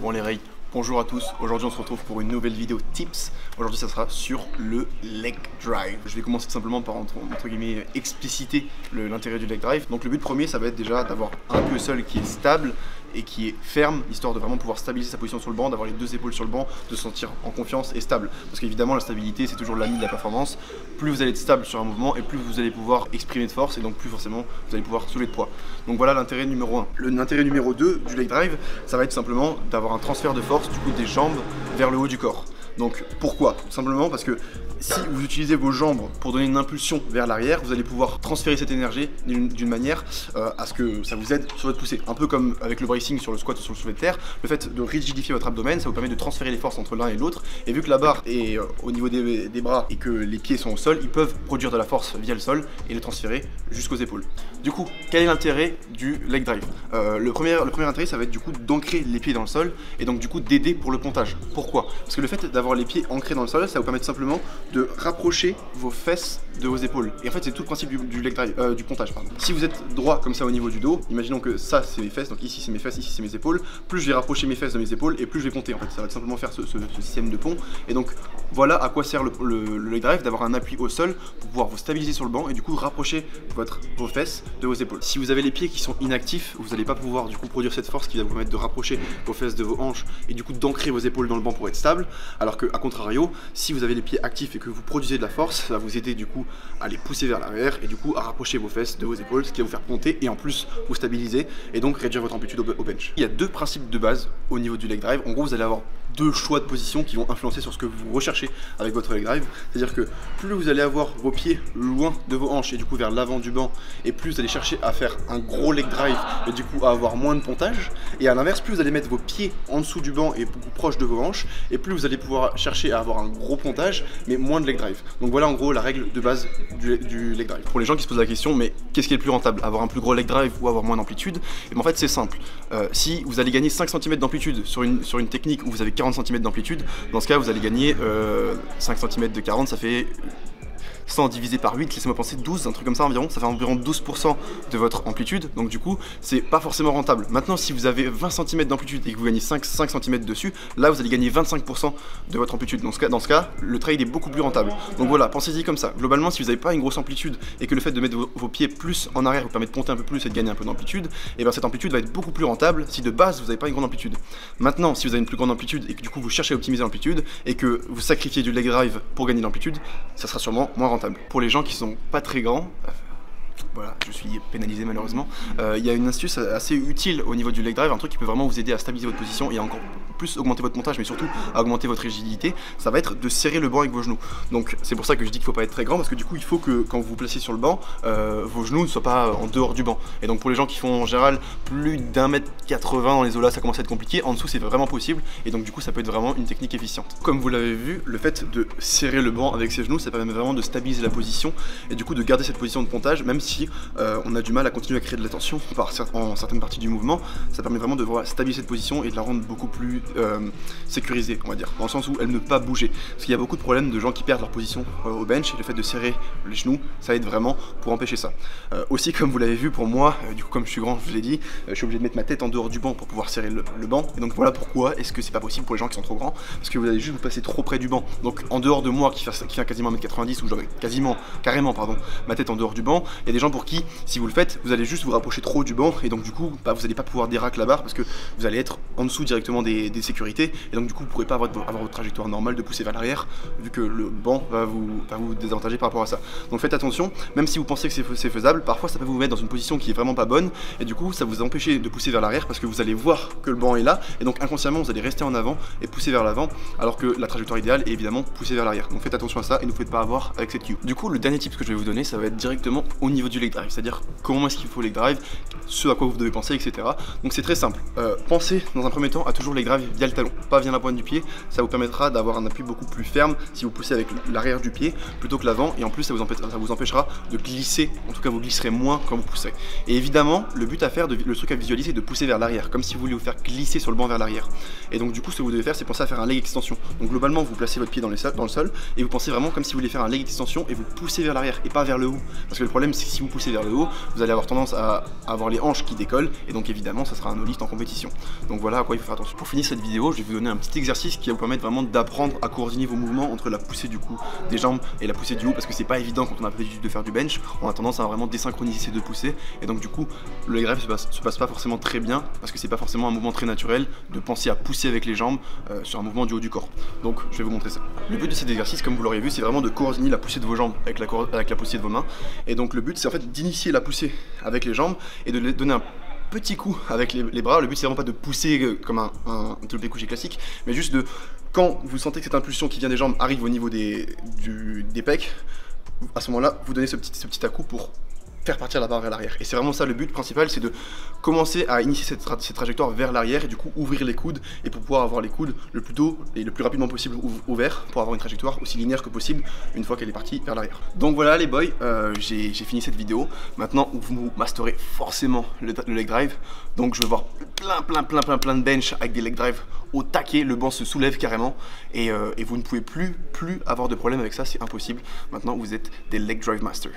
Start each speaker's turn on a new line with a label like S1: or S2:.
S1: Bon les Ray, bonjour à tous, aujourd'hui on se retrouve pour une nouvelle vidéo tips. Aujourd'hui ça sera sur le leg drive. Je vais commencer tout simplement par entre guillemets expliciter l'intérêt du leg drive. Donc le but premier ça va être déjà d'avoir un pied au sol qui est stable et qui est ferme, histoire de vraiment pouvoir stabiliser sa position sur le banc, d'avoir les deux épaules sur le banc, de se sentir en confiance et stable. Parce qu'évidemment la stabilité c'est toujours l'ami de la performance. Plus vous allez être stable sur un mouvement et plus vous allez pouvoir exprimer de force et donc plus forcément vous allez pouvoir soulever de poids. Donc voilà l'intérêt numéro 1. L'intérêt numéro 2 du leg drive, ça va être simplement d'avoir un transfert de force du coup des jambes vers le haut du corps. Donc pourquoi? Tout simplement parce que si vous utilisez vos jambes pour donner une impulsion vers l'arrière, vous allez pouvoir transférer cette énergie d'une manière à ce que ça vous aide sur votre poussée. Un peu comme avec le bracing sur le squat ou sur le soulevé de terre, le fait de rigidifier votre abdomen, ça vous permet de transférer les forces entre l'un et l'autre. Et vu que la barre est au niveau des bras et que les pieds sont au sol, ils peuvent produire de la force via le sol et le transférer jusqu'aux épaules. Du coup, quel est l'intérêt du leg drive? Le premier intérêt, ça va être du coup d'ancrer les pieds dans le sol et donc du coup d'aider pour le pontage. Pourquoi? Parce que le fait d'avoir les pieds ancrés dans le sol, ça vous permet simplement de rapprocher vos fesses de vos épaules. Et en fait, c'est tout le principe du leg drive, du pontage, pardon. Si vous êtes droit comme ça au niveau du dos, imaginons que ça c'est mes fesses, donc ici c'est mes fesses, ici c'est mes épaules. Plus je vais rapprocher mes fesses de mes épaules et plus je vais ponter. En fait, ça va simplement faire ce système de pont. Et donc voilà à quoi sert le leg drive, d'avoir un appui au sol pour pouvoir vous stabiliser sur le banc et du coup rapprocher vos fesses de vos épaules. Si vous avez les pieds qui sont inactifs, vous n'allez pas pouvoir du coup produire cette force qui va vous permettre de rapprocher vos fesses de vos hanches et du coup d'ancrer vos épaules dans le banc pour être stable. Alors que à contrario, si vous avez les pieds actifs et que vous produisez de la force, ça va vous aider du coup à les pousser vers l'arrière et du coup à rapprocher vos fesses de vos épaules, ce qui va vous faire ponter et en plus vous stabiliser et donc réduire votre amplitude au bench. Il y a deux principes de base au niveau du leg drive. En gros, vous allez avoir deux choix de position qui vont influencer sur ce que vous recherchez avec votre leg drive. C'est-à-dire que plus vous allez avoir vos pieds loin de vos hanches et du coup vers l'avant du banc, et plus vous allez chercher à faire un gros leg drive et du coup à avoir moins de pontage. Et à l'inverse, plus vous allez mettre vos pieds en dessous du banc et beaucoup proche de vos hanches, et plus vous allez pouvoir chercher à avoir un gros pontage mais moins de leg drive. Donc voilà en gros la règle de base du leg drive. Pour les gens qui se posent la question, mais qu'est-ce qui est le plus rentable, avoir un plus gros leg drive ou avoir moins d'amplitude? Et bien en fait c'est simple. Si vous allez gagner 5 cm d'amplitude sur une technique où vous avez 40 cm d'amplitude, dans ce cas vous allez gagner 5 cm de 40, ça fait 100 divisé par 8, laissez-moi penser 12, un truc comme ça environ, ça fait environ 12% de votre amplitude, donc du coup c'est pas forcément rentable. Maintenant si vous avez 20 cm d'amplitude et que vous gagnez 5 cm dessus, là vous allez gagner 25% de votre amplitude. Dans ce cas, le trade est beaucoup plus rentable. Donc voilà, pensez-y comme ça. Globalement, si vous n'avez pas une grosse amplitude et que le fait de mettre vos pieds plus en arrière vous permet de ponter un peu plus et de gagner un peu d'amplitude, et bien cette amplitude va être beaucoup plus rentable si de base vous n'avez pas une grande amplitude. Maintenant, si vous avez une plus grande amplitude et que du coup vous cherchez à optimiser l'amplitude et que vous sacrifiez du leg drive pour gagner de l'amplitude, ça sera sûrement moins rentable. Pour les gens qui sont pas très grands, voilà, je suis pénalisé malheureusement, il y a une astuce assez utile au niveau du leg drive, un truc qui peut vraiment vous aider à stabiliser votre position et à encore plus augmenter votre montage, mais surtout à augmenter votre rigidité. Ça va être de serrer le banc avec vos genoux. Donc c'est pour ça que je dis qu'il faut pas être très grand, parce que du coup il faut que quand vous vous placez sur le banc, vos genoux ne soient pas en dehors du banc. Et donc pour les gens qui font en général plus d'1m80 dans les zolas, ça commence à être compliqué. En dessous c'est vraiment possible, et donc du coup ça peut être vraiment une technique efficiente. Comme vous l'avez vu, le fait de serrer le banc avec ses genoux, ça permet vraiment de stabiliser la position et du coup de garder cette position de pontage, même si on a du mal à continuer à créer de la tension en certaines parties du mouvement. Ça permet vraiment de stabiliser cette position et de la rendre beaucoup plus sécurisée, on va dire, dans le sens où elle ne peut pas bouger. Parce qu'il y a beaucoup de problèmes de gens qui perdent leur position au bench, et le fait de serrer les genoux, ça aide vraiment pour empêcher ça. Aussi, comme vous l'avez vu, pour moi, du coup comme je suis grand, je vous l'ai dit, je suis obligé de mettre ma tête en dehors du banc pour pouvoir serrer le banc. Et donc voilà pourquoi est-ce que c'est pas possible pour les gens qui sont trop grands, parce que vous allez juste vous passer trop près du banc. Donc en dehors de moi qui fait quasiment 1m90, où j'aurais carrément ma tête en dehors du banc, il y a des gens pour qui, si vous le faites, vous allez juste vous rapprocher trop du banc, et donc du coup vous n'allez pas pouvoir déraquer la barre parce que vous allez être en dessous directement des sécurités, et donc du coup vous ne pourrez pas avoir votre trajectoire normale de pousser vers l'arrière, vu que le banc va vous désavantager par rapport à ça. Donc faites attention, même si vous pensez que c'est faisable, parfois ça peut vous mettre dans une position qui est vraiment pas bonne, et du coup ça vous empêcher de pousser vers l'arrière parce que vous allez voir que le banc est là, et donc inconsciemment vous allez rester en avant et pousser vers l'avant, alors que la trajectoire idéale est évidemment pousser vers l'arrière. Donc faites attention à ça et ne vous faites pas avoir avec cette cue. Du coup le dernier tip que je vais vous donner, ça va être directement au niveau du leg drive, c'est-à-dire comment est-ce qu'il faut leg drive, ce à quoi vous devez penser, etc. Donc c'est très simple. Pensez dans un premier temps à toujours leg drive via le talon, pas via la pointe du pied. Ça vous permettra d'avoir un appui beaucoup plus ferme si vous poussez avec l'arrière du pied plutôt que l'avant, et en plus ça vous empêchera de glisser, en tout cas vous glisserez moins quand vous poussez. Et évidemment le but à faire, le truc à visualiser, c'est de pousser vers l'arrière, comme si vous voulez vous faire glisser sur le banc vers l'arrière. Et donc du coup ce que vous devez faire, c'est penser à faire un leg extension. Donc globalement vous placez votre pied dans le sol et vous pensez vraiment comme si vous voulez faire un leg extension et vous poussez vers l'arrière et pas vers le haut. Parce que le problème c'est que si vous poussez vers le haut, vous allez avoir tendance à avoir les hanches qui décollent, et donc évidemment ça sera un no lift en compétition. Donc voilà à quoi il faut faire attention. Pour finir cette vidéo, je vais vous donner un petit exercice qui va vous permettre vraiment d'apprendre à coordonner vos mouvements entre la poussée du cou des jambes et la poussée du haut, parce que c'est pas évident quand on a l'habitude de faire du bench, on a tendance à vraiment désynchroniser ces deux poussées, et donc du coup le leg drive se passe pas forcément très bien, parce que c'est pas forcément un mouvement très naturel de penser à pousser avec les jambes sur un mouvement du haut du corps. Donc je vais vous montrer ça. Le but de cet exercice, comme vous l'aurez vu, c'est vraiment de coordonner la poussée de vos jambes avec la poussée de vos mains, et donc le but c'est en fait d'initier la poussée avec les jambes et de donner un petit coup avec les bras. Le but c'est vraiment pas de pousser comme un développé couché classique, mais juste de, quand vous sentez que cette impulsion qui vient des jambes arrive au niveau des pecs, à ce moment là vous donnez ce petit à-coup pour faire partir la barre vers l'arrière. Et c'est vraiment ça le but principal, c'est de commencer à initier cette trajectoire vers l'arrière et du coup ouvrir les coudes, et pour pouvoir avoir les coudes le plus tôt et le plus rapidement possible ouverts pour avoir une trajectoire aussi linéaire que possible une fois qu'elle est partie vers l'arrière. Donc voilà les boys, j'ai fini cette vidéo. Maintenant vous masterez forcément le leg drive, donc je vais voir plein de bench avec des leg drive au taquet, le banc se soulève carrément et vous ne pouvez plus avoir de problème avec ça, c'est impossible. Maintenant vous êtes des leg drive masters.